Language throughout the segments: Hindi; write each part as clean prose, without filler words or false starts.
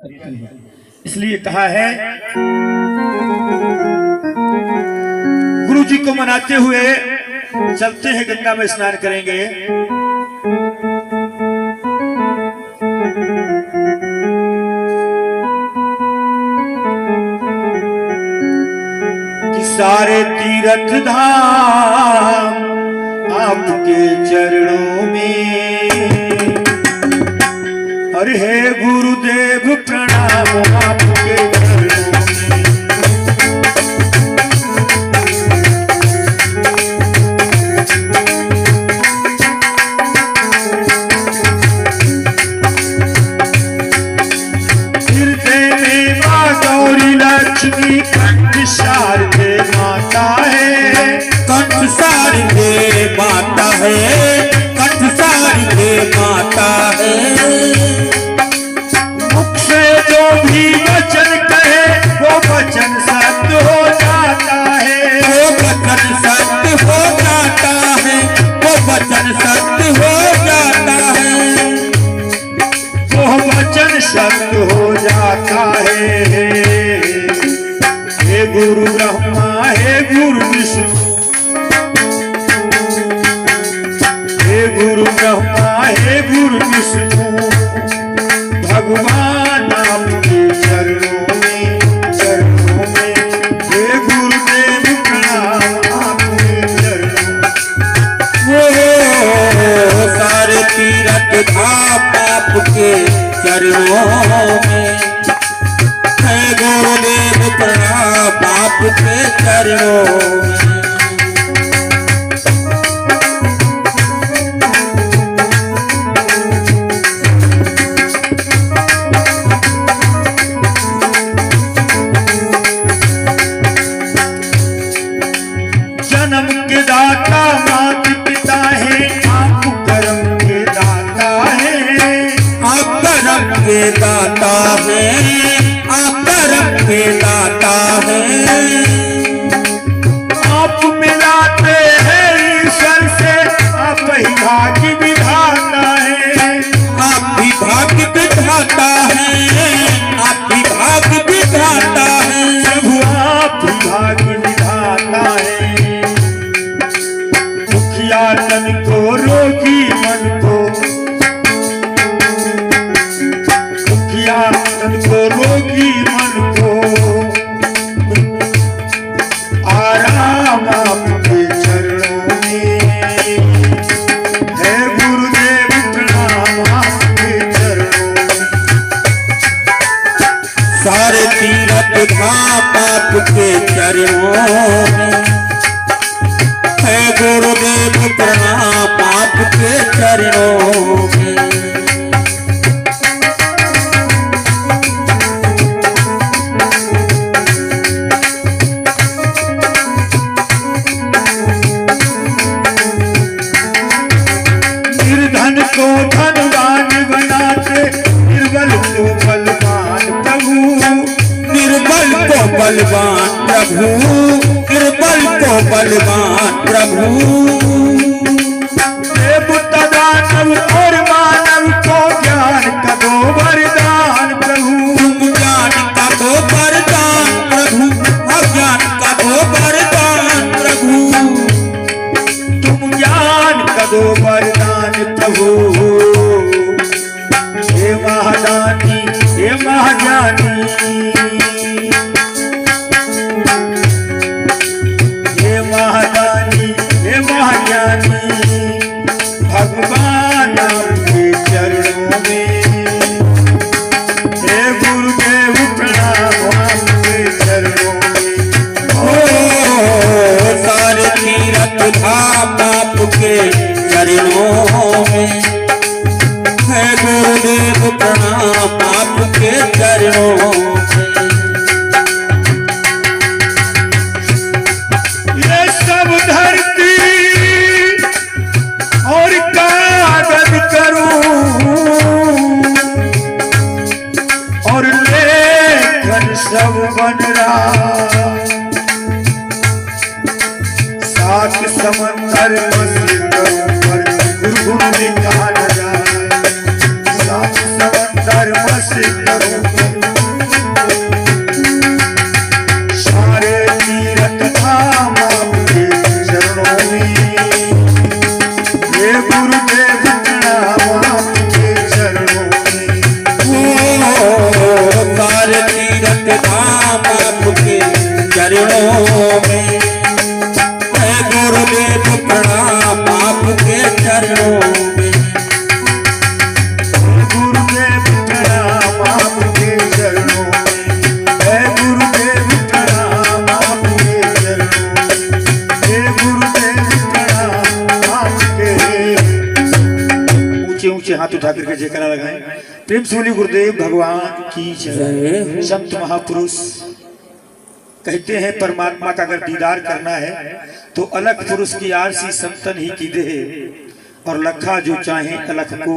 इसलिए कहा है गुरु जी को मनाते हुए चलते हैं, गंगा में स्नान करेंगे। कि सारे तीर्थ धाम आपके चरणों में, अरे हे गुरुदेव प्रणाम आपके चरणों में। लक्ष्मी कंठ शारदे माता है, कंठ शारदे माता है, कंठ शारदे माता है। मुख से जो भी वचन कहे वो वचन सत्य हो जाता है, वो वचन सत्य हो जाता है, वो वचन सत्य हो जाता है, वो वचन सत्य हो जाता है। हे गुरु ब्रह्मा हे गुरु विष्णु, हे गुरु ब्रह्मा हे गुरु विष्णु, भगवान आपके चरणों में, चरणों में। हे गुरुदेव प्रणाम आपके चरणों में। वो सारे तीर्थ धाम आपके चरणों में, है गुरुदेव प्रणाम आपके चरणों में। जन्म के दाता मात पिता है, आप कर्म के दाता है, आप कर्म के दाता है, आप कर्म के दाता है। आप मिलाते हैं ईश्वर से, आप ही भाग्य विधाता है, आप भी भाग्य विधाता है, आप भी भाग्य विधाता है, प्रभु आप ही भाग्य विधाता है। मुखिया तन को रोगी मन को, मुखिया तन को रोगी मन को, आराम आपके चरणों में। है गुरुदेव प्रणाम आपके चरणों में। सारे तीर्थ धाम आपके चरणों में, है गुरुदेव प्रणाम आपके चरणों में। निर्धन को धनवान बनाते, निर्बल को बलवान प्रभु, निर्बल को बलवान प्रभु, निर्बल को बलवान प्रभु। देवता दानव और मानव को ज्ञान का दो वरदान प्रभु, तुम ज्ञान का दो वरदान प्रभु, अज्ञान का दो वरदान प्रभु, तुम ज्ञान का दो वरदान प्रभु। हे महादानी हे महाज्ञानी, हे महादानी हे महाज्ञानी, भगवान आपके चरणों में। हे गुरुदेव प्रणाम आपके चरणों में। ओ सारे तीर्थ धाम आपके चरणों में, है गुरुदेव प्रणाम आपके चरणों में। ये सब धरती और कागज करूं और लेखन सब बन रहा, सात समंदर मसी करूं पर गुरु लिखा न जाए, सात समंदर मसी करूं तीरथ धाम आपके चरणों में। है गुरुदेव प्रणाम आपके चरणों में। गुरुदेव प्रणाम आपके चरणों में। है गुरुदेव प्रणाम आपके चरणों में। हे गुरुदेव प्रणाम आपके। ऊंचे ऊंचे हाथ उठा करके जयकारा लगाएं। प्रेम से बोलिए गुरुदेव भगवान की जय। संत महापुरुष कहते हैं परमात्मा का अगर दीदार करना है तो अलख पुरुष की आरसी संतन ही की दे, और लखा जो चाहे अलख को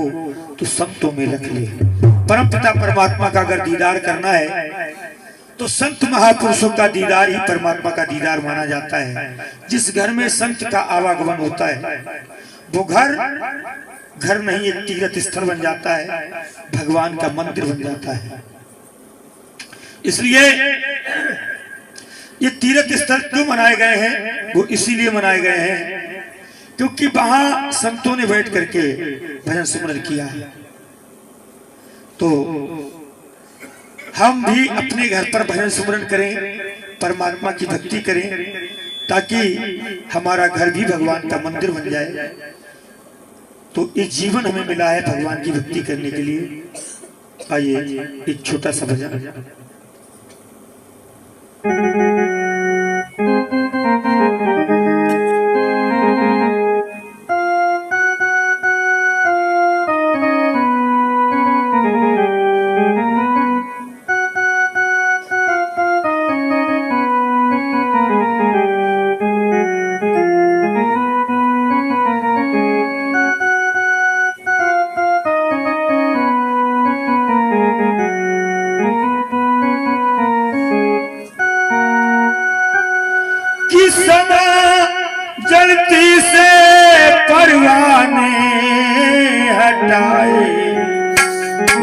तो संतों में लख ले। परम पिता परमात्मा का अगर दीदार करना है तो संत महापुरुषों का दीदार ही परमात्मा का दीदार माना जाता है। जिस घर में संत का आवागमन होता है वो घर नहीं, एक तीर्थ स्थल बन जाता है, भगवान का मंदिर बन जाता है। इसलिए ये तीर्थ स्थल क्यों मनाए गए हैं? वो इसीलिए मनाए गए हैं क्योंकि वहां संतों ने बैठ करके भजन सिमरन किया है। तो हम भी अपने घर पर भजन सिमरन करें, परमात्मा की भक्ति करें, ताकि हमारा घर भी भगवान का मंदिर बन जाए। तो ये जीवन हमें मिला है भगवान की भक्ति करने के लिए। आइए एक छोटा सा भजन। जलती से परवाने हटाए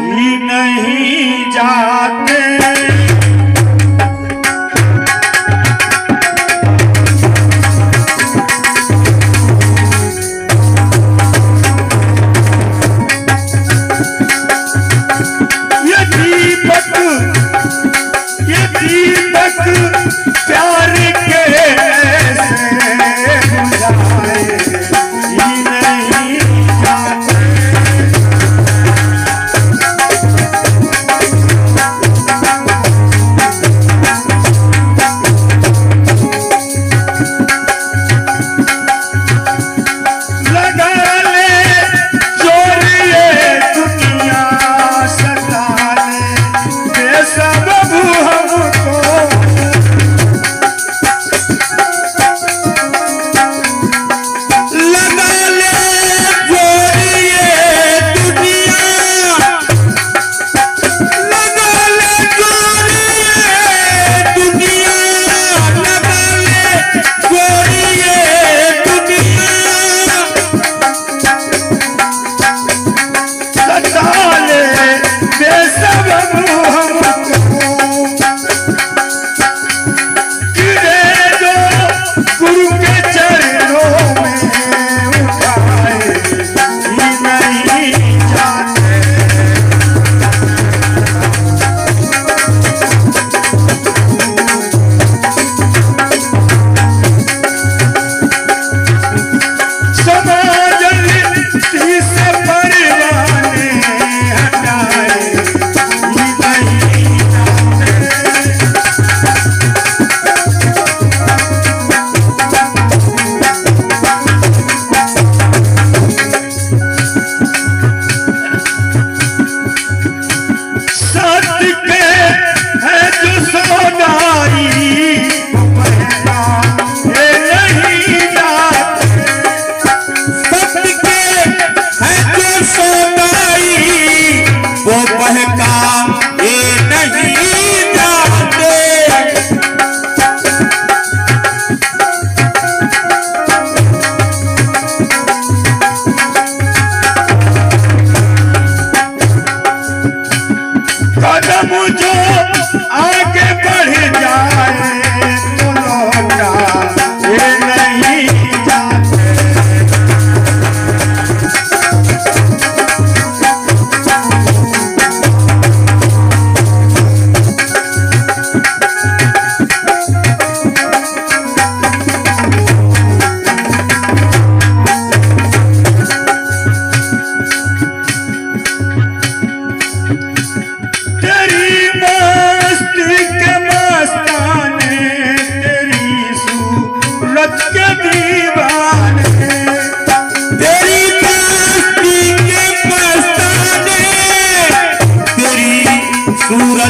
ही नहीं जाते। ये दीपक प्यार के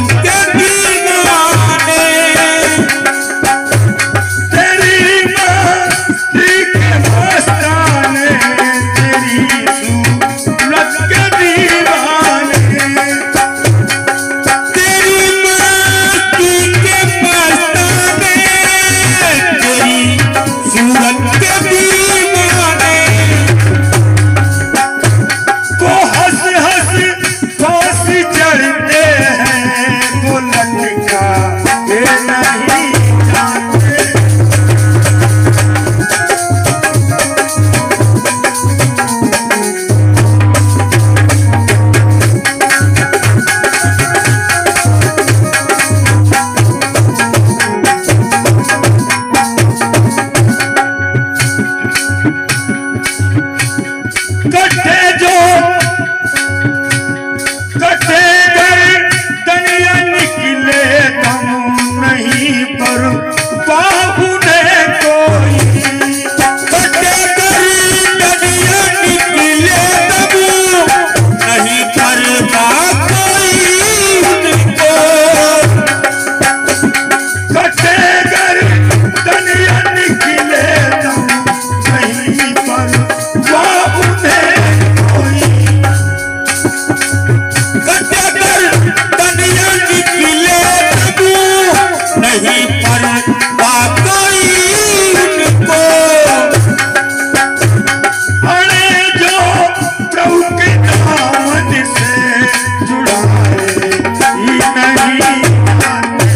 सूरत के दीवाने। तेरी मस्ती के मस्ताने, तेरी सूरत के दीवाने। तेरी मस्ती के मस्ताने, तेरी सूरत के दीवाने। को हंस हंस फांसी चढ़ते हैं, वो लटका के नहीं जाते। कटे जो कटे गए दुनिया निकले दम नहीं पर बाबू ने कोई। कटे करी दुनिया निकले तब नहीं परवा कोई उनको। कटे गए दुनिया निकले दम नहीं पर बाबू ने कोई। कटे कर दुनिया निकले तब नहीं परवा कोई उनको। अरे जो प्रभु के दामन से जुड़ाए ही नहीं जाते।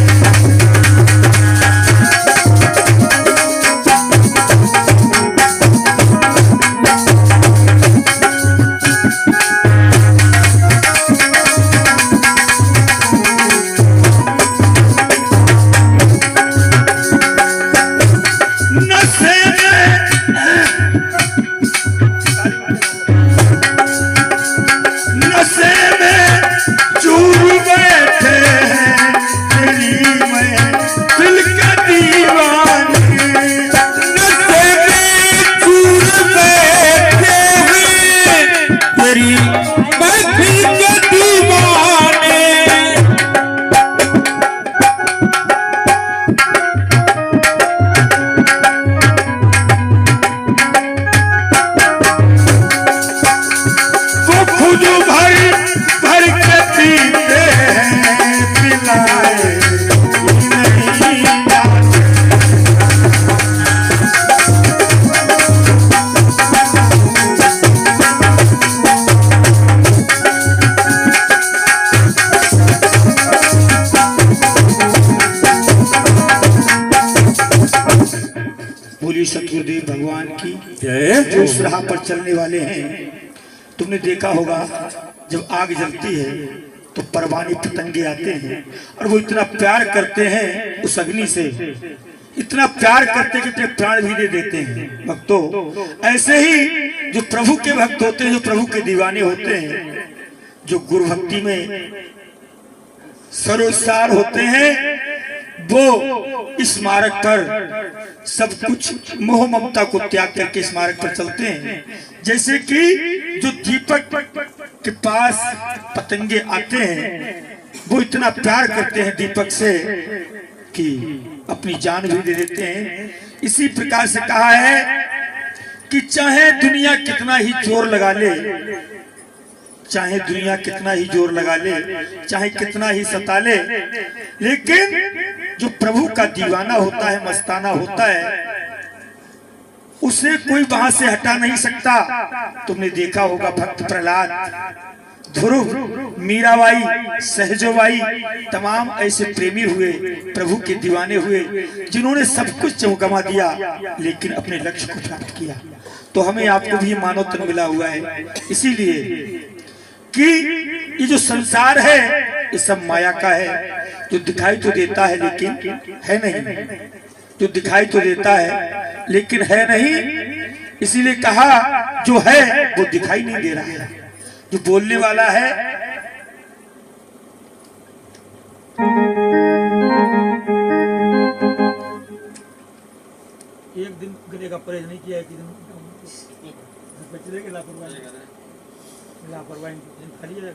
नशे नशे में चूर बैठे हैं, तेरी मैं दिल का दीवाने। नशे में चूर बैठे हैं, तेरी महफिल के दीवाने। वो खुद भर भर के पीते हैं, पिलाए ही नहीं जाते। बोलिए सतगुरुदेव भगवान की जय। जो इस राह पर चलने वाले हैं, तुमने देखा होगा जब आग जलती है तो परवाने पतंगे आते हैं और वो इतना प्यार करते हैं उस अग्नि से, इतना प्यार करते कि अपने प्राण भी दे देते हैं। भक्तों, ऐसे ही जो प्रभु के भक्त होते हैं, जो प्रभु के दीवाने होते हैं, जो गुरु भक्ति में सर्वसार होते हैं, वो इस मार्ग पर सब कुछ मोह ममता को त्याग करके इस मार्ग पर चलते हैं। जैसे कि जो दीपक के पास पतंगे आते हैं, वो इतना प्यार करते हैं दीपक से कि अपनी जान भी दे देते हैं। इसी प्रकार से कहा है कि चाहे दुनिया कितना ही जोर लगा ले, चाहे दुनिया कितना ही जोर लगा ले, चाहे कितना ही सता ले, लेकिन जो प्रभु का दीवाना होता है, मस्ताना होता है, उसे कोई वहां से हटा नहीं सकता। तुमने देखा होगा भक्त प्रहलाद, ध्रुव, मीराबाई, सहजोबाई, तमाम ऐसे प्रेमी हुए, प्रभु के दीवाने हुए, जिन्होंने सब कुछ गंवा दिया लेकिन अपने लक्ष्य को प्राप्त किया। तो हमें आपको भी मानव तन मिला हुआ है, इसीलिए कि ये जो संसार है ये सब माया का है, जो दिखाई तो देता है लेकिन है नहीं, जो दिखाई तो देता है लेकिन है नहीं। इसीलिए कहा जो है वो दिखाई नहीं दे रहा है, जो बोलने वाला है एक दिन गले का परहेज नहीं किया, एक दिन बचने के लापरवाही खाली है।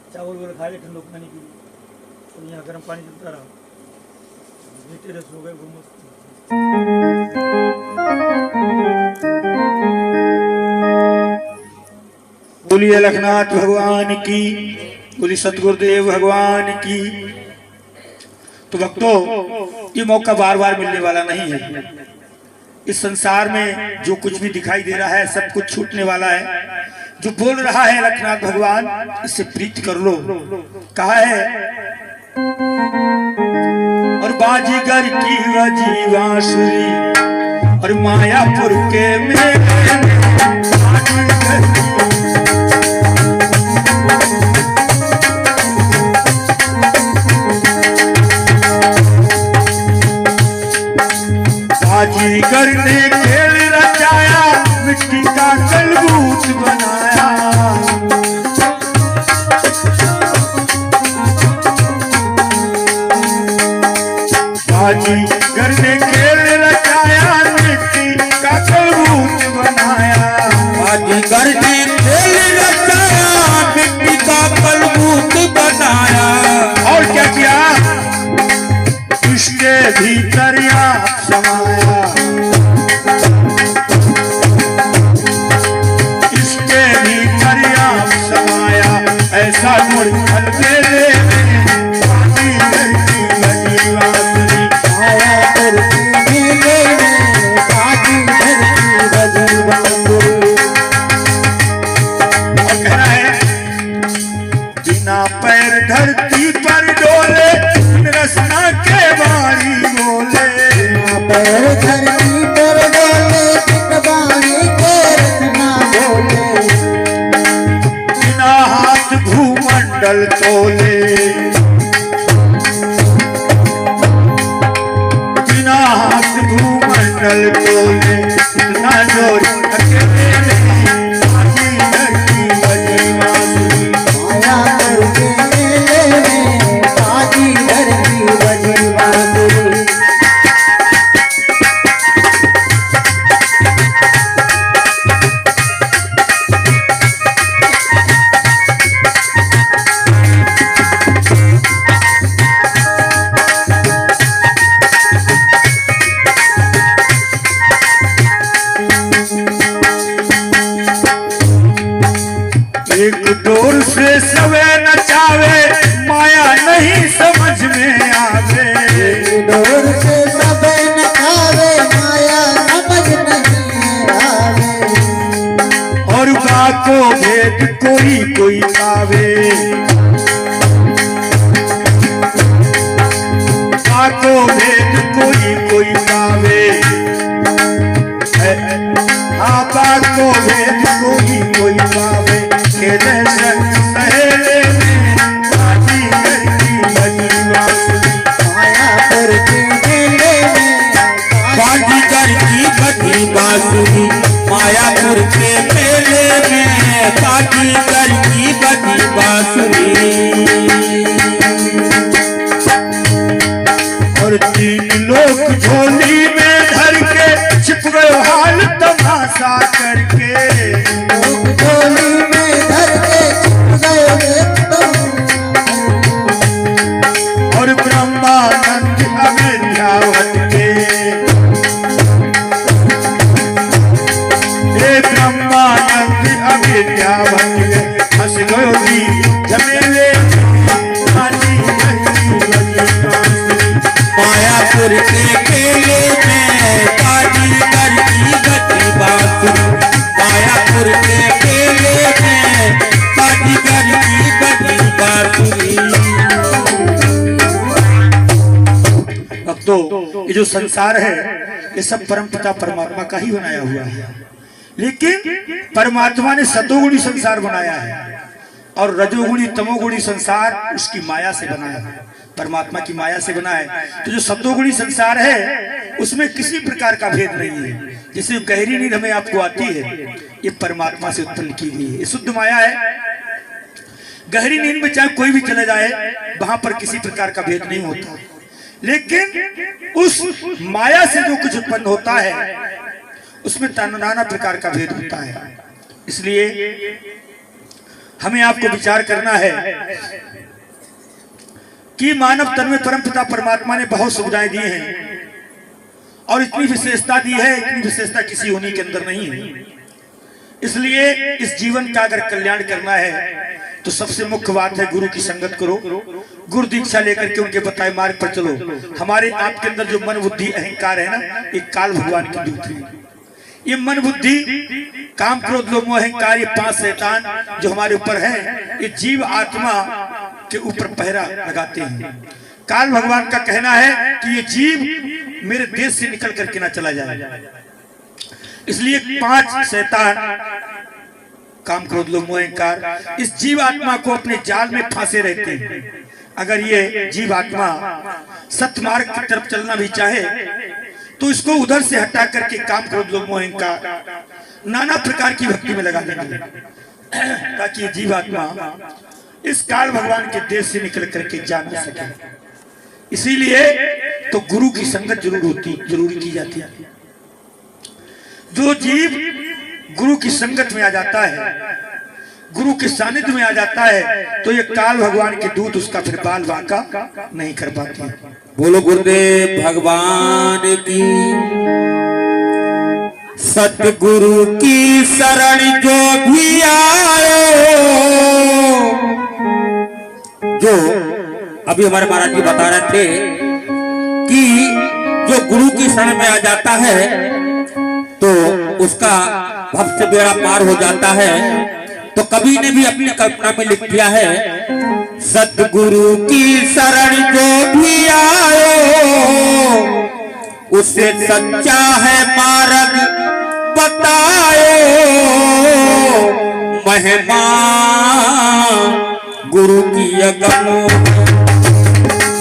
चावल वगैरह खा ले ठंडो पानी की, तो यहाँ गर्म पानी चलता रहा, बेटे रस हो गए वो मस्त। बोलिए लखनाथ भगवान की, बोली सतगुरुदेव भगवान की। तो भक्तों, ये मौका बार बार मिलने वाला नहीं है। इस संसार में जो कुछ भी दिखाई दे रहा है सब कुछ छूटने वाला है। जो बोल रहा है लखनाथ भगवान, इससे प्रीति कर लो। कहा है, और बाजीगर की वजी बांसुरी और मायापुर के मेले में बाजीगर ने खेल रचाया, मिट्टी का कलबूत बनाया। बाजीगर ने खेल रचाया, मिट्टी का कलबूत बनाया। बाजीगर ने खेल रचाया, मिट्टी का कलबूत बनाया। और क्या किया, उसके भीतर आप समाया, इसके भीतर आप समाया। ऐसा मुरझल मेले में बाजीगर की बजी बांसुरी, मायापुर के मेले में बाजीगर की बजी बांसुरी। और कह रहा है, बिना पैर धरती पर डोले, रसना के बारी बोले। पैर धरती पर डोले, बारी के रचना बोले। बिना हाथ भूमंडल तोले, बिना हाथ भूमंडल तोले। इतना जोर अकेले नहीं, बाजीगर की बजी बांसुरी। मायापुर के मेले में बाजीगर की बजी बांसुरी। एक डोर से सवे नचावे, माया नहीं समझ में आवे। डोर से सब नचावे, माया समझ नहीं आवे। और बाको भेद कोई कोई पावे, बाको भेद कोई कोई पावे। हाँ, बाको भेद कोई कोई पावे। के दर्शन पहले में बाजीगर की बजी बांसुरी। मायापुर के मेले में बाजीगर की बजी बांसुरी। मायापुर के मेले में बाजीगर की बजी बांसुरी। और तीन लोग झोली में धर के छिप गए हाल तमाशा करके। झोली में धर के छिप गए और ब्रह्मानंद अविद्यावत के, हे ब्रह्मानंद अविद्यावत के। हंस गयो जी झमेले, बाजीगर की बजी बांसुरी। मायापुर के मेले में बाजीगर की बजी बांसुरी। मायापुर के मेले में बाजीगर की बजी बांसुरी। अब तो ये जो संसार है ये सब परमपिता परमात्मा का ही बनाया हुआ है, लेकिन परमात्मा ने सतोगुणी संसार बनाया है और रजोगुणी तमोगुणी संसार उसकी माया से बना है, परमात्मा की माया से बना है। तो जो सतोगुणी संसार है उसमें किसी प्रकार का भेद नहीं है। जैसे गहरी नींद हमें आपको आती है, ये परमात्मा से उत्पन्न की गई है, ये शुद्ध माया है। गहरी नींद में चाहे कोई भी चले जाए वहां पर किसी प्रकार का भेद नहीं होता, लेकिन उस माया से जो कुछ उत्पन्न होता है उसमें नाना प्रकार का भेद होता है। इसलिए हमें आपको विचार करना है कि मानव तन में परमपिता परमात्मा ने बहुत सुविधाएं दी हैं और इतनी विशेषता दी है, इतनी विशेषता किसी उन्हीं के अंदर नहीं है। इसलिए इस जीवन का अगर कल्याण करना है तो सबसे मुख्य बात है गुरु की संगत करो, गुरु दीक्षा लेकर के उनके बताए मार्ग पर चलो। हमारे आपके अंदर जो मन बुद्धि अहंकार है ना, एक काल भगवान की दूत है। ये मन बुद्धि काम क्रोध लोभ मोह अहंकार, ये 5 शैतान जो हमारे ऊपर है, ये जीव आत्मा के ऊपर पहरा लगाते हैं। काल भगवान का कहना है कि ये जीव मेरे देश से निकल करके ना चला जाए, इसलिए 5 शैतान काम क्रोध लोभ मोह अहंकार इस जीव आत्मा को अपने जाल में फांसे रहते हैं। अगर ये जीव आत्मा सत्य मार्ग की तरफ चलना भी चाहे तो इसको उधर से हटा करके काम क्रोध लोभ मोह अहंकार नाना प्रकार की भक्ति में लगा देंगे, ताकि जीव आत्मा इस काल भगवान के देश से निकल करके जा न सके। इसीलिए तो गुरु की संगत जरूरी की जाती है। जो जीव गुरु की संगत में आ जाता है, गुरु के सानिध्य में आ जाता है, तो ये काल भगवान के दूत उसका फिर बाल बांका नहीं कर पाते। बोलो गुरुदेव भगवान की। सतगुरु की शरण जो भी आयो, जो अभी हमारे महाराज जी बता रहे थे कि जो गुरु की शरण में आ जाता है तो उसका भव से बेड़ा पार हो जाता है। तो कवि ने भी अपनी कल्पना में लिख दिया है, सतगुरु की शरण जो भी आयो उसे सच्चा है मार्ग बतायो, महिमा गुरु की अगमो,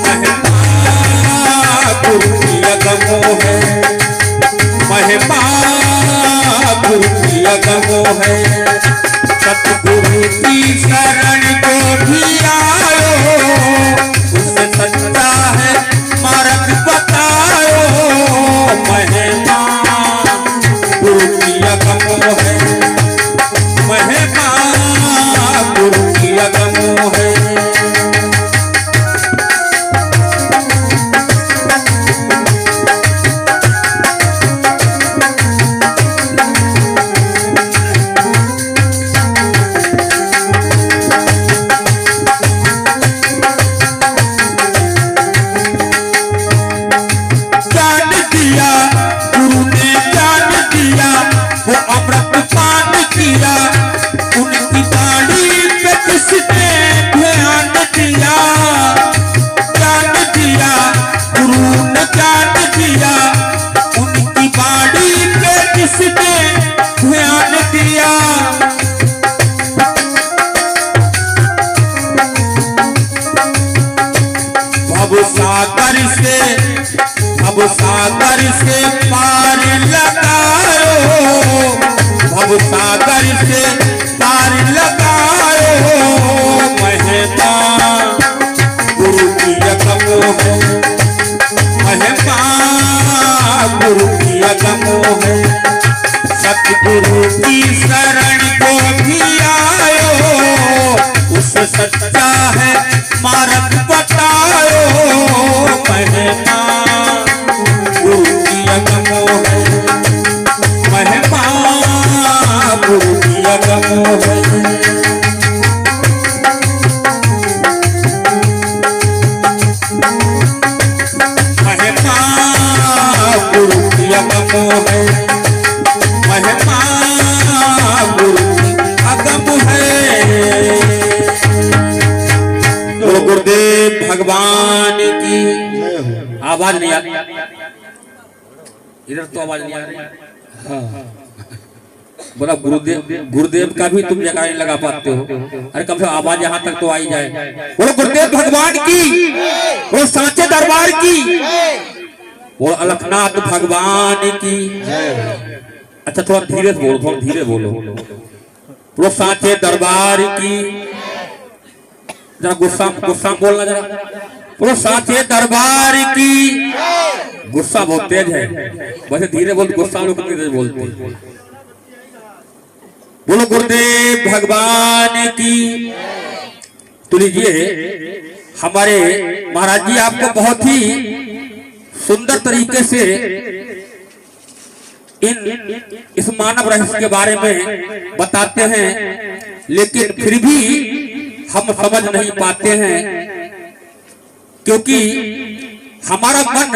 महिमा गुरु की अगमो है, महिमा गुरु की अगमो है। सतगुरु की शरण को भी आयो उसे सच्चा है मार्ग बतायो, महिमा गुरु की अगमो है, महिमा गुरु की अगमो है। भव सागर से पार लगायो, भव सागर से पार लगायो, महिमा गुरु की अगमो है, महिमा गुरु की अगमो है। सतगुरु की शरण को भी आयो उसे सच्चा है मार्ग बतायो, महिमा गुरु की अगमो है, महिमा गुरु की अगमो है। महिमा गुरु की अगमो है, महिमा गुरु की अगम है। तो गुरुदेव भगवान की आवाज नहीं आ रही, इधर तो आवाज नहीं आ रही। हाँ बोला गुरुदेव का भी तुम जगह नहीं लगा पाते हो, अरे कम से कम आवाज यहाँ तक तो आई जाए। बोलो गुरुदेव भगवान की, बोलो सांचे दरबार की, बोलो अलखनाथ भगवान की। अच्छा थोड़ा धीरे बोलो, थोड़ा धीरे बोलो। बोलो सांचे दरबार की, जरा गुस्सा बोलना जरा। बोलो सांचे दरबार की। गुस्सा बहुत तेज है, वैसे धीरे बोलते, गुस्सा लोग तेज बोलते। बोलो गुरुदेव भगवान की। तो लीजिए हमारे महाराज जी आपको बहुत ही सुंदर तरीके से इस मानव रहस्य के बारे में बताते हैं, लेकिन फिर भी हम समझ नहीं पाते हैं, क्योंकि हमारा मन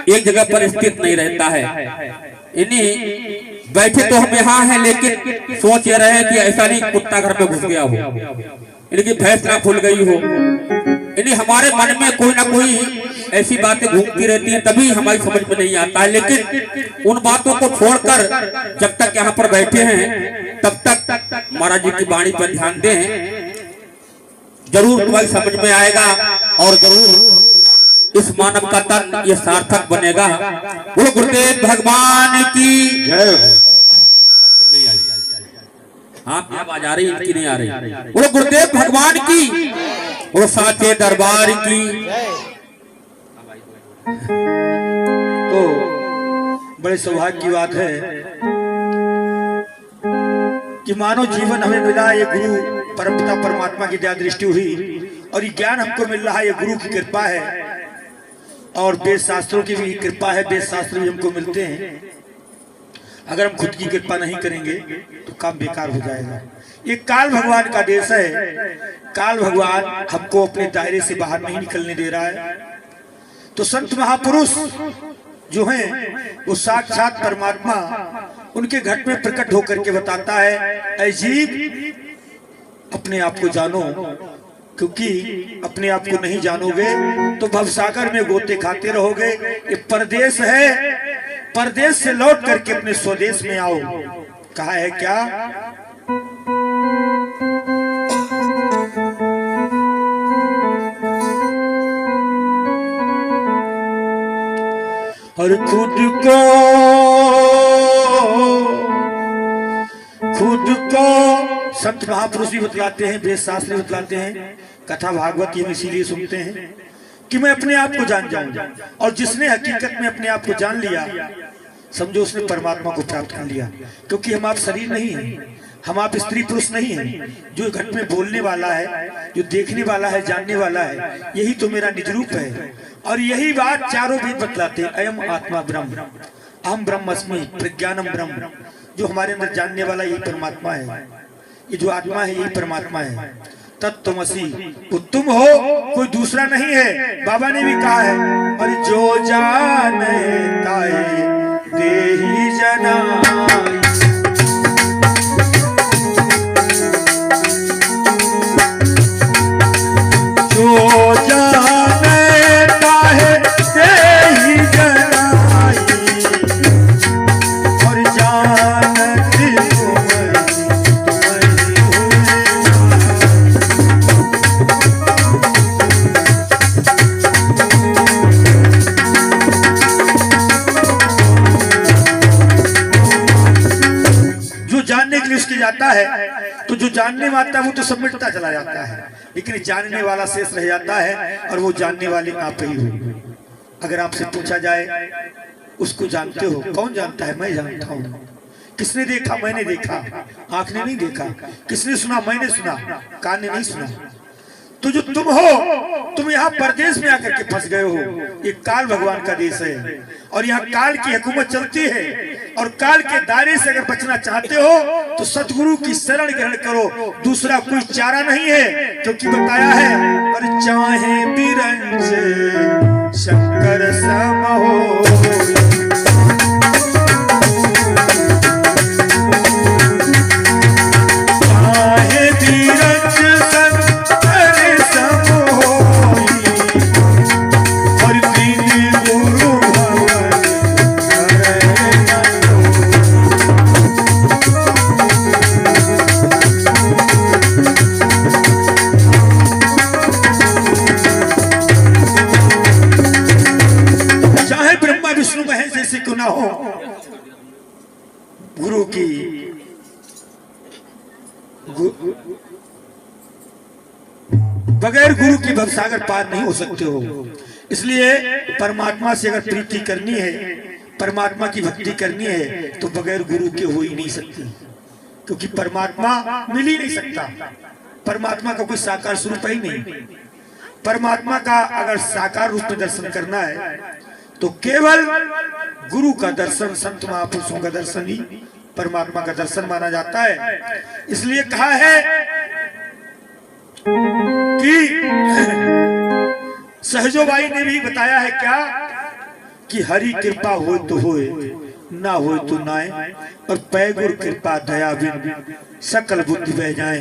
एक जगह पर स्थित नहीं रहता है। इन्हीं बैठे तो हम यहाँ हैं, लेकिन सोच ये रहे कि ऐसा नहीं कुत्ता घर में घुस गया हो, इनकी भैंस ना खुल गई हो। इन्हीं हमारे मन में कोई ना कोई ऐसी बातें घूमती रहती हैं, तभी हमारी समझ में नहीं आता है। लेकिन उन बातों को छोड़कर जब तक यहाँ पर बैठे हैं तब तक महाराज जी की वाणी पर ध्यान दें, जरूर तुम्हारी समझ में आएगा और जरूर इस मानव का तन ये सार्थक बनेगा। बोलो गुरुदेव भगवान की जय। आप आवाज आ रही, इनकी नहीं आ रही। बोलो गुरुदेव भगवान की, बोलो साचे दरबार की। तो बड़े सौभाग्य की बात है कि मानव जीवन हमें मिला, ये गुरु परमपिता परमात्मा की दया दृष्टि हुई और ये ज्ञान हमको मिल रहा है, ये गुरु की कृपा है और वेद शास्त्रों की भी कृपा है। वेद शास्त्र भी हमको मिलते हैं। अगर हम खुद की कृपा नहीं करेंगे तो काम बेकार हो जाएगा। ये काल भगवान का देश है। काल भगवान हमको अपने दायरे से बाहर नहीं निकलने दे रहा है। तो संत महापुरुष जो हैं वो साक्षात परमात्मा उनके घट में प्रकट होकर के बताता है, ऐ जीव अपने आप को जानो, क्योंकि अपने आप को नहीं जानोगे तो भवसागर में गोते खाते रहोगे। ये परदेश है, परदेश से लौट करके अपने स्वदेश में आओ। कहा है क्या? और खुद को संत महापुरुष भी बतलाते हैं, वेद शास्त्र भी बतलाते हैं, कथा भागवत हम इसीलिए सुनते हैं कि मैं अपने आप को जान जाऊं। और जिसने हकीकत में अपने आप को जान लिया, समझो उसने परमात्मा को प्राप्त कर लिया। क्योंकि हम आप शरीर नहीं हैं, हम आप स्त्री पुरुष नहीं हैं। जो घट में बोलने वाला है, जो देखने वाला है, जानने वाला है, यही तो मेरा निज रूप है। और यही बात चारों वेद बतलाते हैं, अयम आत्मा ब्रह्म, अहम ब्रह्मस्मि प्रज्ञानम ब्रह्म। जो हमारे अंदर जानने वाला यही परमात्मा है, ये जो आत्मा है यही परमात्मा है। तत्त्वमसि, वो तुम हो, कोई दूसरा नहीं है। बाबा ने भी कहा है, और जो जाने ताए देहि जनाई। जो जाने ताए देहि जनाई, और जानती उसके जाता है, तो जो जानने वाला वो तो सब मिटता चला जाता है, लेकिन जानने वाला शेष रह जाता है। और वो जानने वाले आप ही हो। अगर आपसे पूछा जाए उसको जानते हो? कौन जानता है? मैं जानता हूँ। किसने देखा? मैंने देखा। आंख ने नहीं देखा। किसने सुना? मैंने सुना। कान ने नहीं सुना। तो जो तुम हो, तुम यहाँ परदेश में आकर के फंस गए हो। ये काल भगवान का देश है और यहाँ काल की हुकूमत चलती है। और काल के दायरे से अगर बचना चाहते हो तो सतगुरु की शरण ग्रहण करो, दूसरा कोई चारा नहीं है। क्योंकि बताया है, और चाहे बिरंज शंकर सम हो, चाहे बिरंज शंकर सम होई, और बिन गुरु भवन जैसे क्यों ना हो, गुरु की बगैर गुरु की भवसागर पार नहीं हो सकते हो। इसलिए परमात्मा से अगर प्रीति करनी है, परमात्मा की भक्ति करनी है, तो बगैर गुरु के हो ही नहीं सकती। क्योंकि परमात्मा मिल ही नहीं सकता। परमात्मा का कोई साकार स्वरूप ही नहीं। परमात्मा का अगर साकार रूप में दर्शन करना है तो केवल गुरु का दर्शन, संत महापुरुषों का दर्शन ही परमात्मा का दर्शन माना जाता है। इसलिए कहा है कि सहजोबाई ने भी बताया है क्या कि हरि कृपा हो तो होए, ना हो तो नाए, और पैगुर कृपा दया बिन सकल बुद्धि बह जाए।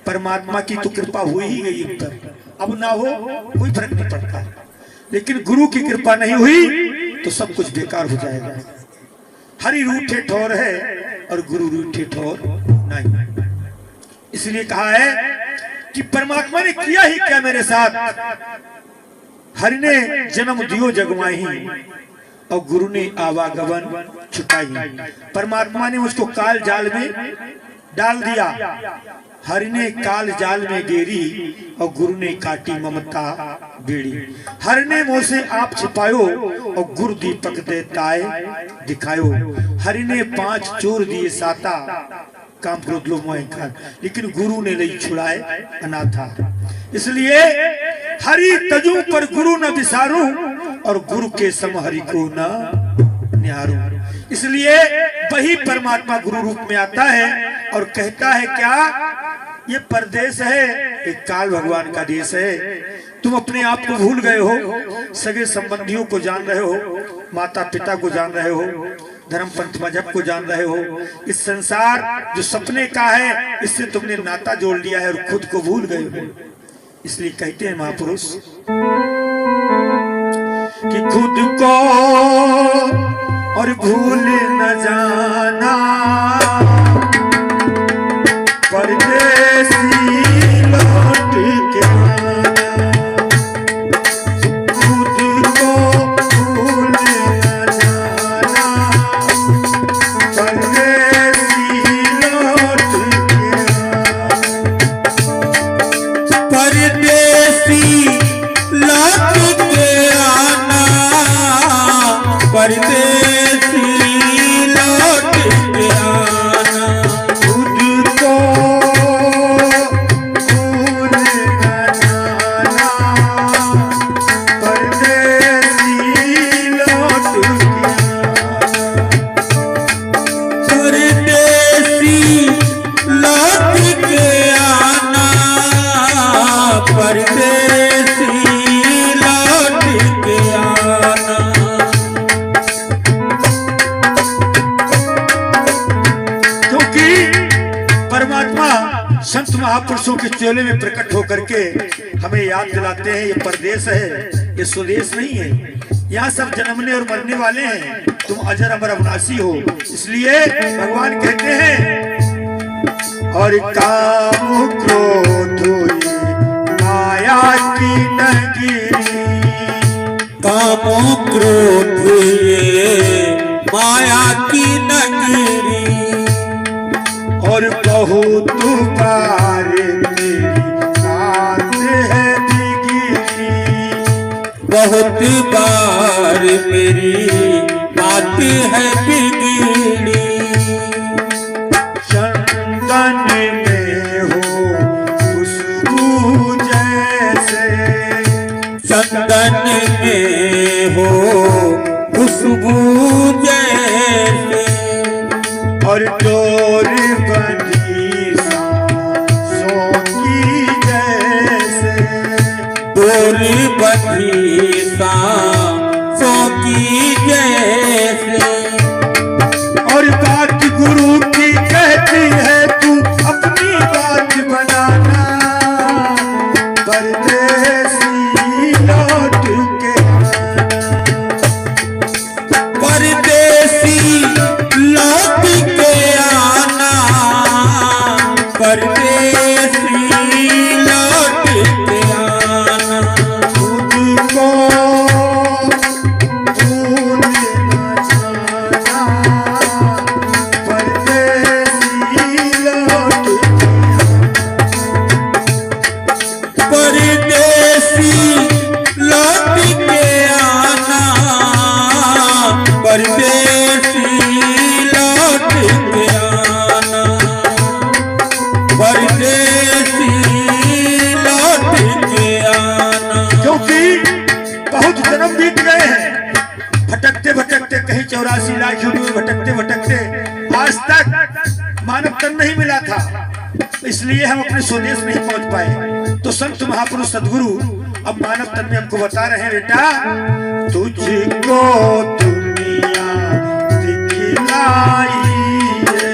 परमात्मा की तो कृपा हो ही गई इन पर, अब ना हो कोई फर्क नहीं पड़ता, लेकिन गुरु की कृपा नहीं हुई तो सब कुछ बेकार हो जाएगा। हरि रूठे ठौर है और गुरु रूठे ठौर नहीं। इसलिए कहा है कि परमात्मा ने किया ही क्या मेरे साथ। हरि ने जन्म दियो जगमाही और गुरु ने आवागमन छुटाई। परमात्मा ने उसको काल जाल में डाल दिया। हरि ने काल जाल में गेरी और गुरु ने काटी ममता बेड़ी। हरि ने मोह से आप छिपायो और गुरु दीपक देताए दिखायो। हरि ने 5 चोर दिए साता, काम क्रोध लोभ मोह अहंकार, लेकिन गुरु ने नहीं छुड़ाए अनाथा। इसलिए हरि तजू पर गुरु न विसारू और गुरु के सम हरि को न निहारू। इसलिए वही परमात्मा गुरु रूप में आता है और कहता है क्या, ये परदेश है, एक काल भगवान का देश है। तुम अपने आप को भूल गए हो, सगे संबंधियों को जान रहे हो, माता पिता को जान रहे हो, धर्म पंथ मजहब को जान रहे हो। इस संसार जो सपने का है इससे तुमने नाता जोड़ लिया है और खुद को भूल गए हो। इसलिए कहते हैं महापुरुष कि खुद को और भूल न जाना, परदेसी लौट के आना। खुद को भूल न जाना, परदेसी लौट के आना। परदेसी लौट के आना, परदेसी लौट के आना। खुद को भूल न जाना, परदेसी लौट के आना। परदेसी लौट के आना, परदेसी लौट के आना। क्योंकि परमात्मा संत महापुरुषों के चेले में प्रकट होकर के हमें याद दिलाते हैं ये परदेश है, ये स्वदेश नहीं है। यहाँ सब जन्मने और मरने वाले हैं, तुम अजर अमर अविनाशी हो। इसलिए भगवान कहते हैं और काम क्रोध माया की नगरी, कामो क्रोध ये माया की नगरी। और बहुत बार मेरी बात है बिगड़ी, बहुत बार मेरी बात है बिगड़ी। चंदन में हो खुशबू जैसे, चंदन में हो खुशबू जैसे। और डोर बंधी सांसों की जैसे, डोर बंधी सांसों की जैसे। और बात गुरु की कहती है तू अपनी बात बनाना, परदेसी लौट के आना। परदेसी लौट के आना, परदेसी लौट के आना। खुद को भूल न जाना, परदेसी लौट के आना। परदेसी लौट के आना, परदेसी लौट के आना। परदेसी लौट के आना। क्योंकि बहुत जन्म बीत गए हैं, भटकते भटकते कहीं 84 लाख योनियों में भटकते भटकते आज तक मानव तन नहीं मिला था, इसलिए हम अपने स्वदेश नहीं पहुंच पाए। तो संत महापुरुष सदगुरु अब मानव तन में हमको बता रहे हैं, बेटा तुझको दुनिया दिखलाई है,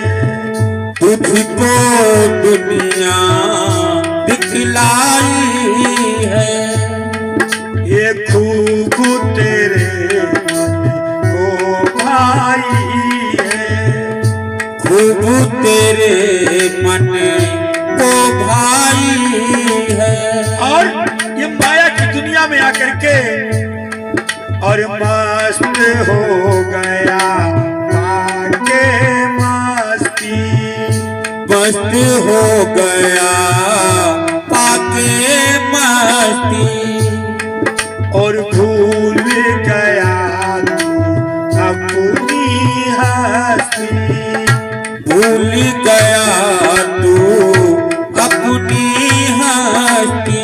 तुझको दुनिया दिखलाई है, ये खूब तेरे को भाई है, खूब तेरे मन को भाई है। और ये माया की दुनिया में आकर के और मस्त हो गया पाके मस्ती, मस्त हो गया पाके मस्ती, और भूल गया तू अपनी हस्ती, भूल गया तू अपनी हस्ती।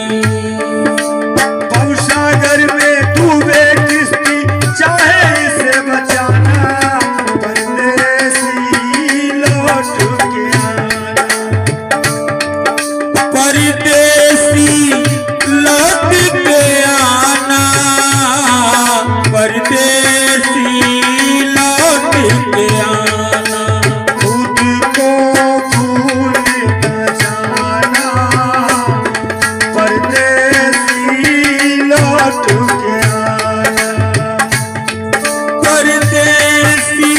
भवसागर में डूबे किस्ती चाहे इसे बचाना, परदेसी लौट के आना, परदेसी लौट के आना, परदेसी लौट के आना, खुद को भूल न जाना, परदेसी लौट के आना, परदेसी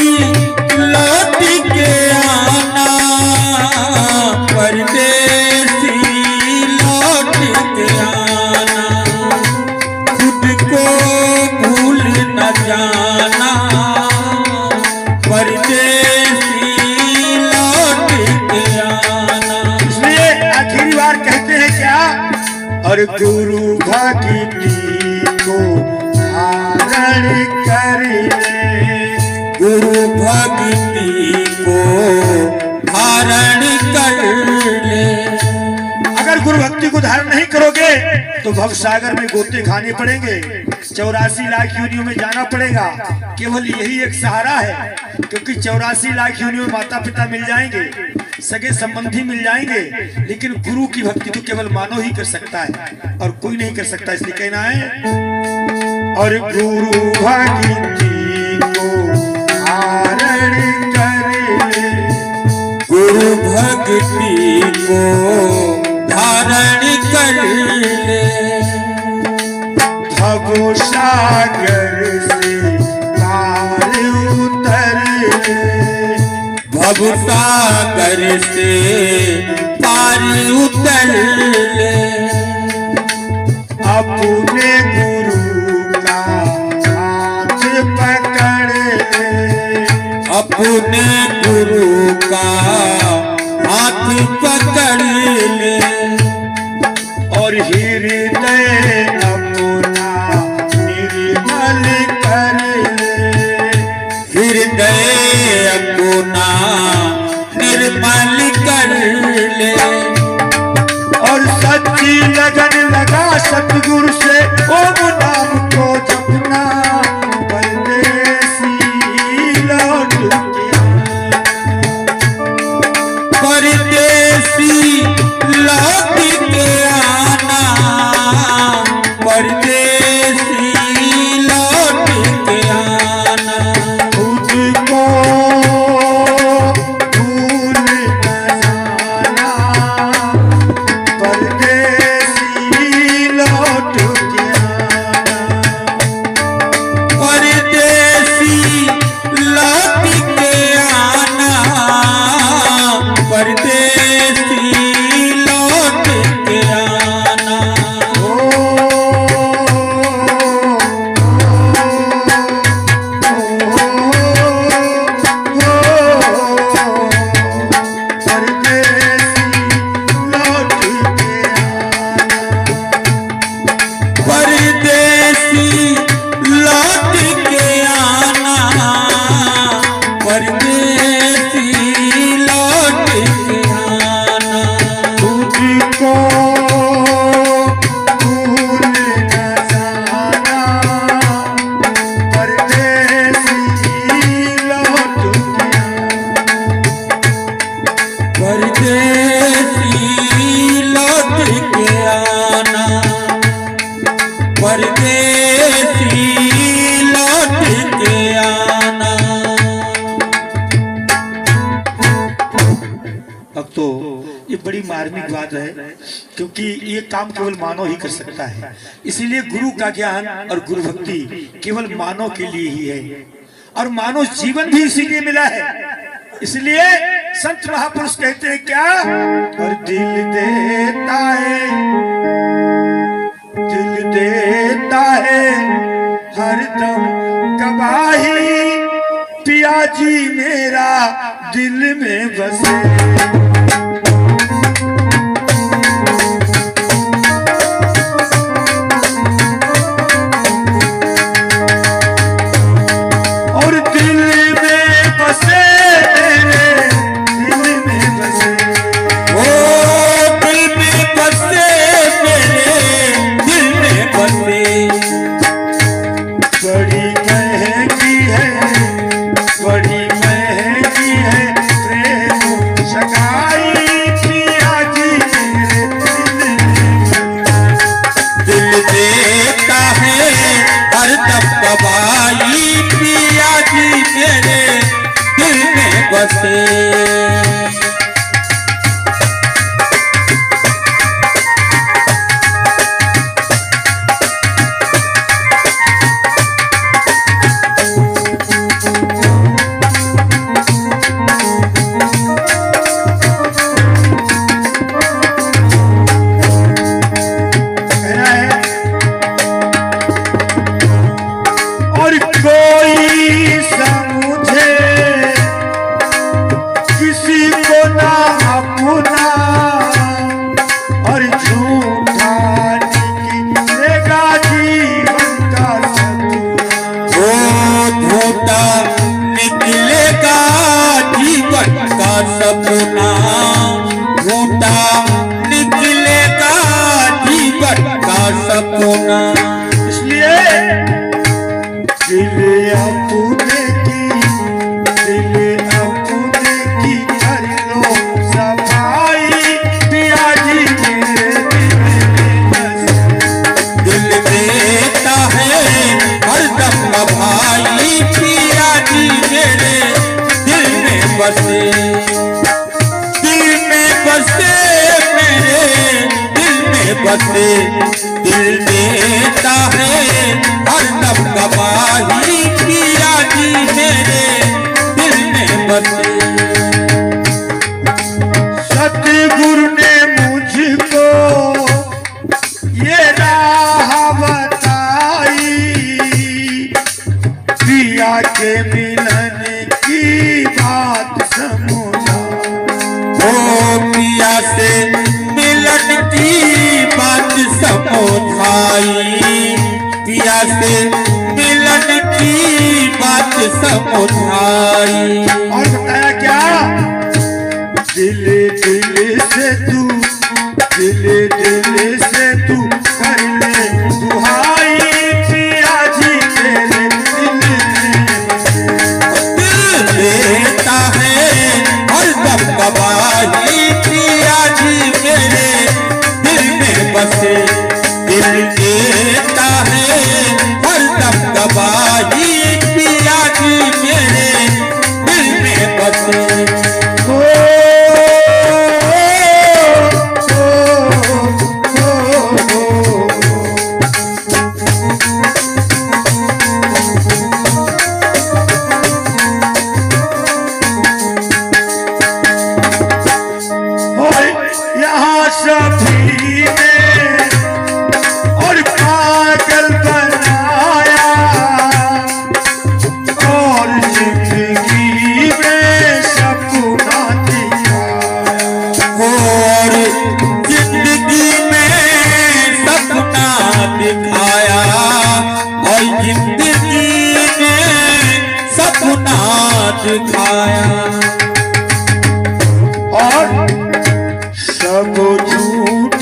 लौट के आना, परदेसी लौट के आना, खुद को भूल न जाना, परदेसी लौट के आना। इसलिए आखिरी बार कहते हैं क्या, और गुरु भक्ति को धारण कर ले, गुरु भक्ति को धारण कर ले। अगर गुरु भक्ति को धारण नहीं करोगे तो भवसागर में गोते खाने पड़ेंगे, 84 लाख योनियों में जाना पड़ेगा। केवल यही एक सहारा है, क्योंकि 84 लाख योनियों में माता पिता मिल जाएंगे, सगे संबंधी मिल जाएंगे, लेकिन गुरु की भक्ति तो केवल मानव ही कर सकता है और कोई नहीं कर सकता। इसलिए कहना है, और गुरु भक्ति को धारण कर ले, गुरु भक्ति को धारण कर ले, भवसागर से पार उतर ले, भवसागर से पार उतर ले, अपने गुरु का हाथ पकड़ ले, अपने गुरु का हाथ पकड़ ले, और हृदय अपना निर्मल कर ले, हृदय अपना निर्मल कर ले, और सच्ची लगन लगा सतगुरु से ओम नाम को जपना, परदेसी लौट के आना, परदेसी लौट के आना, परदेसी लौट के आना, खुद को भूल न जाना, परदेसी लौट के आना, मार्मिक बात है, क्योंकि ये काम केवल मानव ही कर सकता है। इसीलिए गुरु का ज्ञान और गुरु भक्ति केवल मानव के लिए ही है, और मानव जीवन भी इसीलिए मिला है। इसलिए संत महापुरुष कहते हैं क्या, और दिल देता है हरदम गवाही, पिया जी मेरा दिल में बसे। दिल देता है हरदम गवाही, पिया जी मेरे दिल में बसे। सतगुरु ने मुझको ये राह बताई, पिया के मिलन की बात समझा। ओ पिया से मिलन की बात समझाई, पिया से मिलन की बात समझाई। और बताया क्या, दिल दिल से तू कर ले दुहाई, पिया जी मेरे दिल देता है हरदम गवाही, पिया जी मेरे दिल में बसे। दिल देता है हरदम गवाही, पिया जी मेरे दिल में बसे। और सब झूठ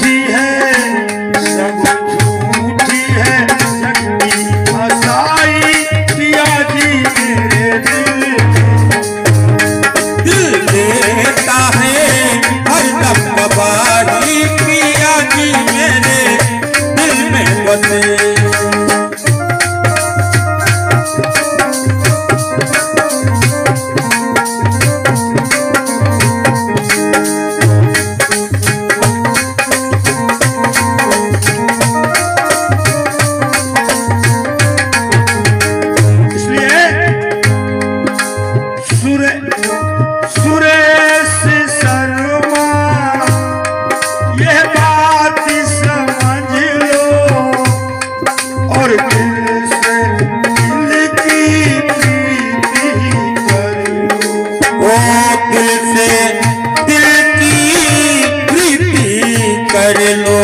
कर लो,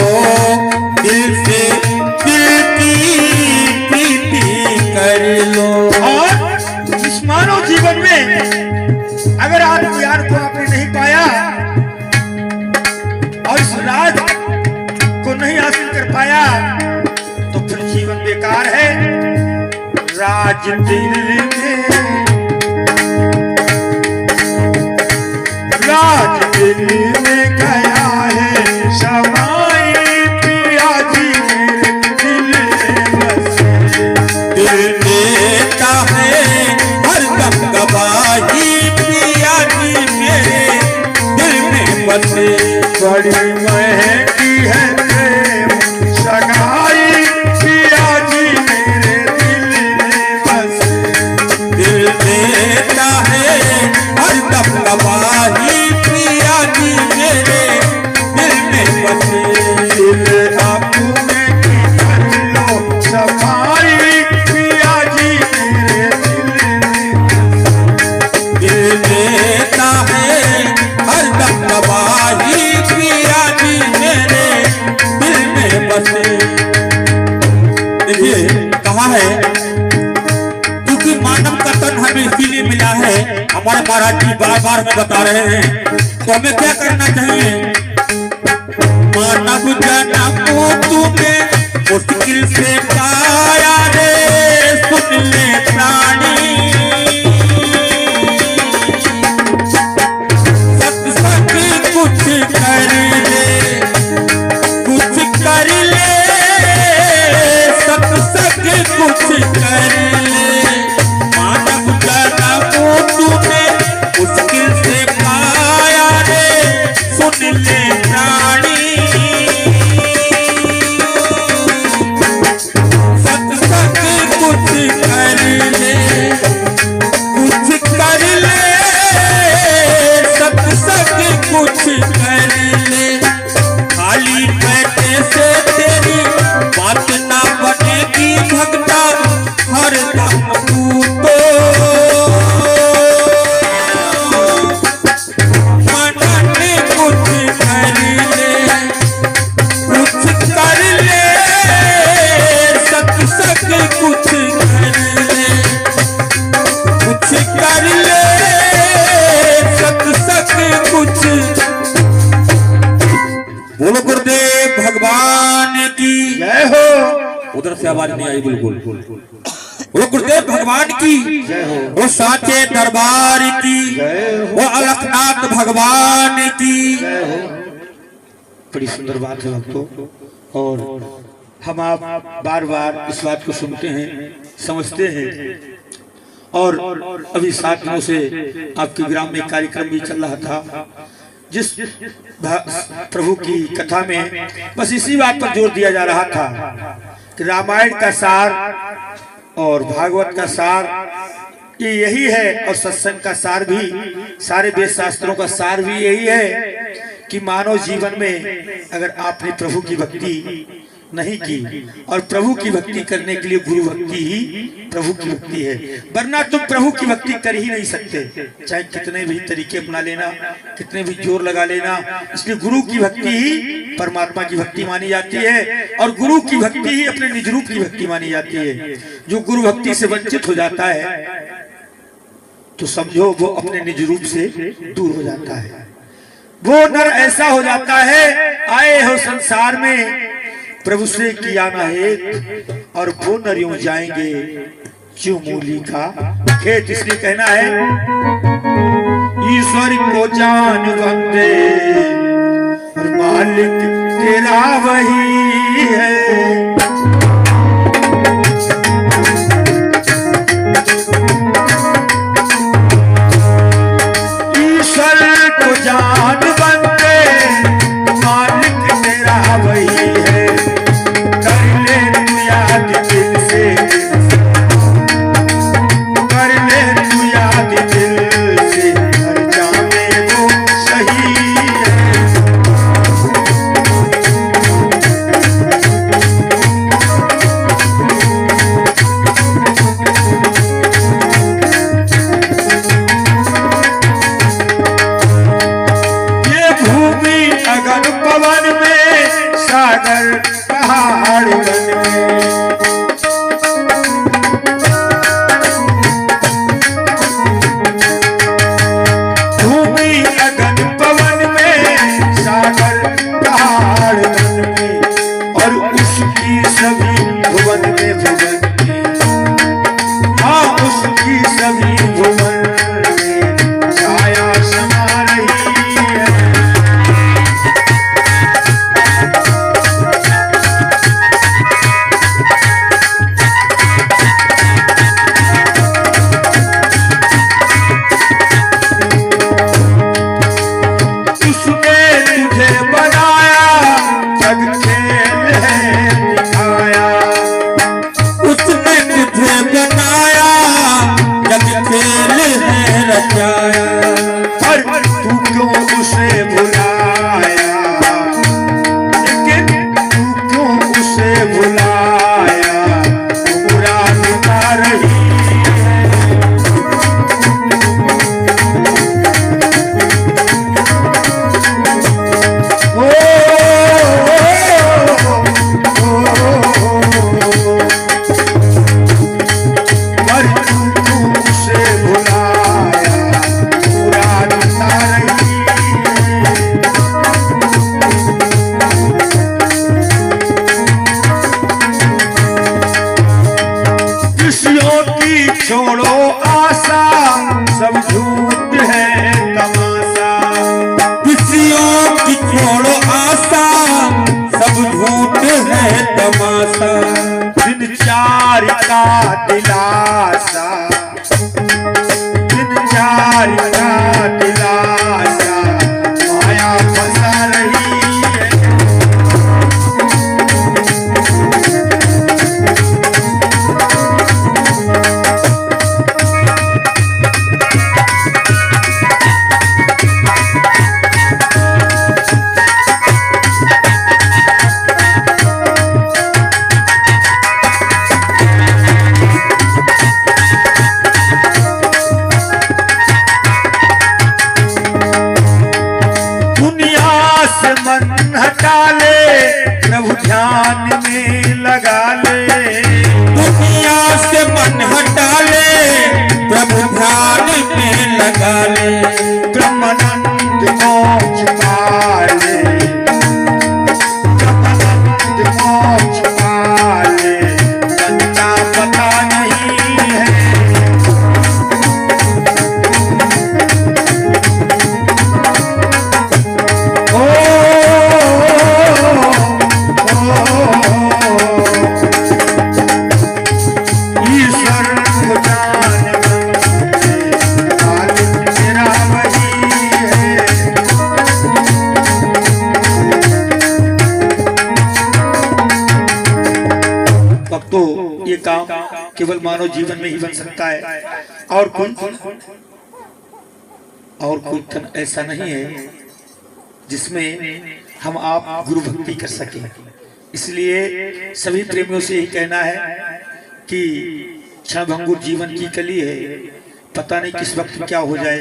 दिल से दिल की प्रीति कर लो। और इस मानव जीवन में अगर आत्मज्ञान को आपने नहीं पाया और इस राज को नहीं हासिल कर पाया तो फिर जीवन बेकार है। राज दिल में, राज दिल में गया है समाई पिया जी मेरे दिल में बसे। दिल देता है हर दम गवाही पिया जी मेरे दिल में बसे। बड़ी महंगी है प्रेम सगाई पिया जी मेरे दिल में बसे। दिल देता है हर दम गवाही पिया जी मेरे दिल में बसे। दिल अपने की कर लो सफाई पिया जी मेरे दिल में बसे। दिल देता है हर दम गवाही पिया जी मेरे दिल में बसे। देखिए कहा है, क्योंकि मानव का तन हमें इसीलिए मिला है, हमारे महाराज जी बार बार में बता रहे हैं, तो हमें क्या करना चाहिए? मानव जन्म तुम्हें मुश्किल से पाया रे, सुन ले प्राणी। सत्संग कुछ कर ले, कुछ कर ले, सत्संग कुछ कर ले। मानव जन्म तुम्हें मुश्किल से पाया रे, सुन ले प्राणी। सत्संग कुछ कर ले, कुछ कर ले, सत्संग कुछ कर ले। खाली बैठे से तेरी बात ना बनेगी भगता, हर दम तू तो मनन कुछ कर ले, कुछ कर ले, सत्संग कुछ कर ले, कुछ कर ले, सत्संग कुछ। बोलो गुरुदेव भगवान की जय हो। उधर से आवाज नहीं आई बिल्कुल। वो गुरुदेव भगवान की, वो साचे दरबार की, वो अलखनाथ भगवान की। बड़ी सुंदर बात है भक्तों, और हम आप बार बार इस बात को सुनते हैं, समझते हैं। और अभी 7 दिनों से आपके ग्राम में कार्यक्रम भी चल रहा था, जिस प्रभु की कथा में बस इसी बात पर जोर दिया जा रहा था कि रामायण का सार और भागवत का सार ये यही है, और सत्संग का सार भी, सारे वेद शास्त्रों का सार भी यही है कि मानव जीवन में अगर आपने प्रभु की भक्ति नहीं की, और प्रभु की भक्ति करने के लिए गुरु भक्ति ही प्रभु की भक्ति है, वरना तुम प्रभु की भक्ति कर ही नहीं सकते, चाहे कितने भी तरीके अपना लेना, कितने भी जोर लगा लेना। इसलिए गुरु की भक्ति ही परमात्मा की भक्ति मानी जाती है, और गुरु की भक्ति ही अपने निज रूप की भक्ति मानी जाती है। जो गुरु भक्ति से वंचित हो जाता है तो समझो वो अपने निज रूप से दूर हो जाता है। वो नर ऐसा हो जाता है, आए हो संसार में प्रभु से किया ना हेत, और वो नर यूं जाएंगे जो मूली का खेत। इसलिए कहना है ईश्वर को जान बंदे और मालिक तेरा वही है। ईश्वर को जान बंदे मालिक तेरा वही है। कर ले तू याद दिल से, कर ले तू याद दिल से, हर जाने वो सही है। सागर पहाड़ वन में। भूमि अगन पवन में, सागर पहाड़ वन में, और उसकी सभी भुवन में भुवन में, हाँ उसकी सभी भुवन में छाया समा रही है। उसने तुझे बनाया, जग खेल है दिखाया। उसने तुझे बनाया, जग खेल है रचाया। पर तू क्यों उसे भुलाया, लेकिन तू क्यों उसे भुलाया, पूरा लुटा रही है। ओ, पर तू क्यों उसे भुलाया, पूरा लुटा रही है। किसियों की छोड़ो आशा, सब झूठ है तमाशा। किसियों की छोड़ो आशा, सब झूठ है तमाशा। दिनचार का दिलासा, दिनचार का दिलासा, माया फंसा रही है। दुनिया से मन हटा ले, प्रभु ध्यान में लगा ले। दुनिया से मन हटा ले, प्रभु ध्यान में लगा ले। ब्रह्मानंद मोक्ष पा ले, ब्रह्मानंद मोक्ष पा ले, बनता पता नहीं है। ओ, ईश्वर को जान बंदे, मालिक तेरा वही है। भक्तों, ये काम केवल मानव जीवन में ही बन सकता है, और कोई तन ऐसा नहीं है जिसमें हम आप गुरु भक्ति कर सकें। इसलिए सभी प्रेमियों से यही कहना है कि क्षणभंगुर जीवन की कली है, पता नहीं किस वक्त क्या हो जाए।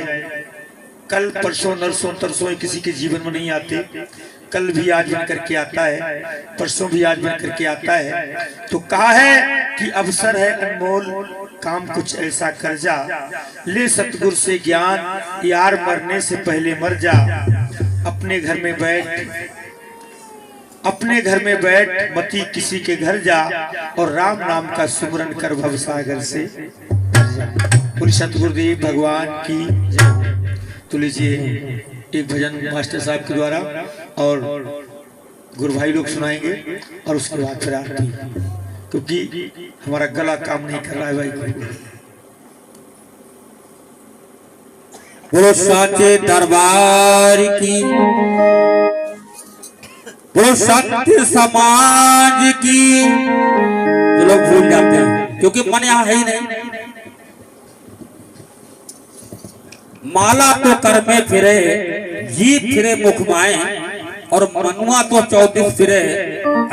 कल परसों नरसों तरसों किसी के जीवन में नहीं आते। कल भी आज बन करके आता है, परसों भी आज बन करके आता है। तो कहा है कि अवसर है अनमोल, काम कुछ ऐसा कर जा, ले सतगुरु से ज्ञान, यार मरने से पहले मर जा। अपने घर में बैठ, अपने घर में बैठ, मती किसी के घर जा, और राम नाम का सुमरन कर भवसागर से तर जा। बोलिए सतगुरुदेव भगवान की जय। तो लीजिए एक भजन मास्टर साहब के द्वारा और गुरु भाई लोग सुनाएंगे, और उसके बाद फिर आरती, क्योंकि हमारा गला काम नहीं कर रहा है भाई। बोलो साचे दरबार की, बोलो सत्य समाज की। तो लोग भूल जाते हैं क्योंकि मन यहाँ है ही नहीं। माला तो कर में फिरे, जीत फिरे मुख माए, और मनुआ तो 34 फिरे,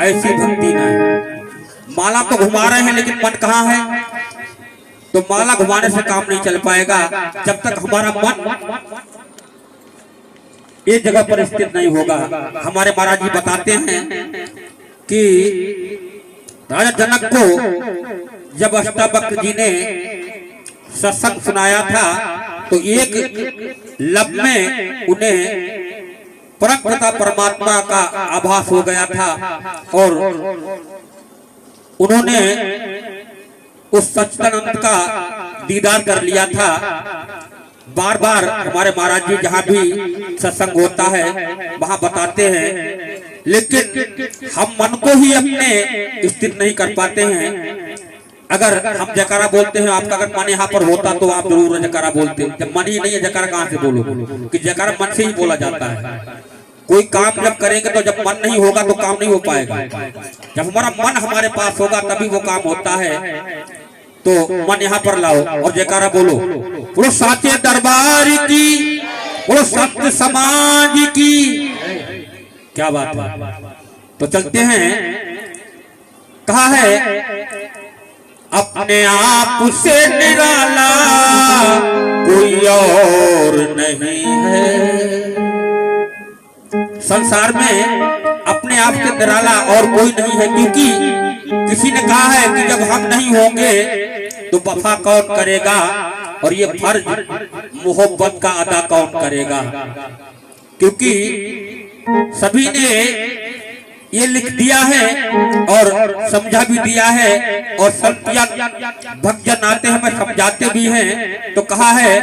ऐसी भक्ति नहीं। माला तो घुमा रहे हैं लेकिन मन कहाँ है? तो माला घुमाने से काम नहीं चल पाएगा जब तक हमारा मन एक जगह पर स्थित नहीं होगा। हमारे महाराज जी बताते हैं कि राजा जनक को जब अष्टावक्र जी ने सत्संग सुनाया था तो एक लब में उन्हें परमपिता परमात्मा का आभास हो गया था और उन्होंने उस सच्चिदानंद का दीदार कर लिया था। बार बार हमारे महाराज जी जहाँ भी सत्संग होता है वहाँ बताते हैं, लेकिन हम मन को ही अपने स्थिर नहीं कर पाते हैं। अगर हम जयकारा बोलते हैं, आपका अगर मन यहाँ पर होता तो आप जरूर जयकारा बोलते, जब मन ही नहीं है जयकारा कहाँ से बोलो, कि जयकारा मन से ही बोला जाता है। कोई काम जब करेंगे तो जब मन नहीं होगा तो काम नहीं हो पाएगा। जब हमारा मन हमारे पास होगा तभी वो काम होता है। तो मन यहाँ पर लाओ और जयकारा बोलो, बोलो साचे दरबार की, बोलो सत्य समाज की। क्या बात है। तो चलते हैं, कहा है अपने आप से निराला कोई और नहीं है। संसार में अपने आप से निराला और कोई नहीं है, क्योंकि किसी ने कहा है कि जब हम नहीं होंगे तो वफा कौन करेगा और ये फर्ज मोहब्बत का अदा कौन करेगा। क्योंकि सभी ने ये लिख दिया है और समझा भी दिया है और संत भक्तजन आते हैं हमें समझाते भी हैं। तो कहा है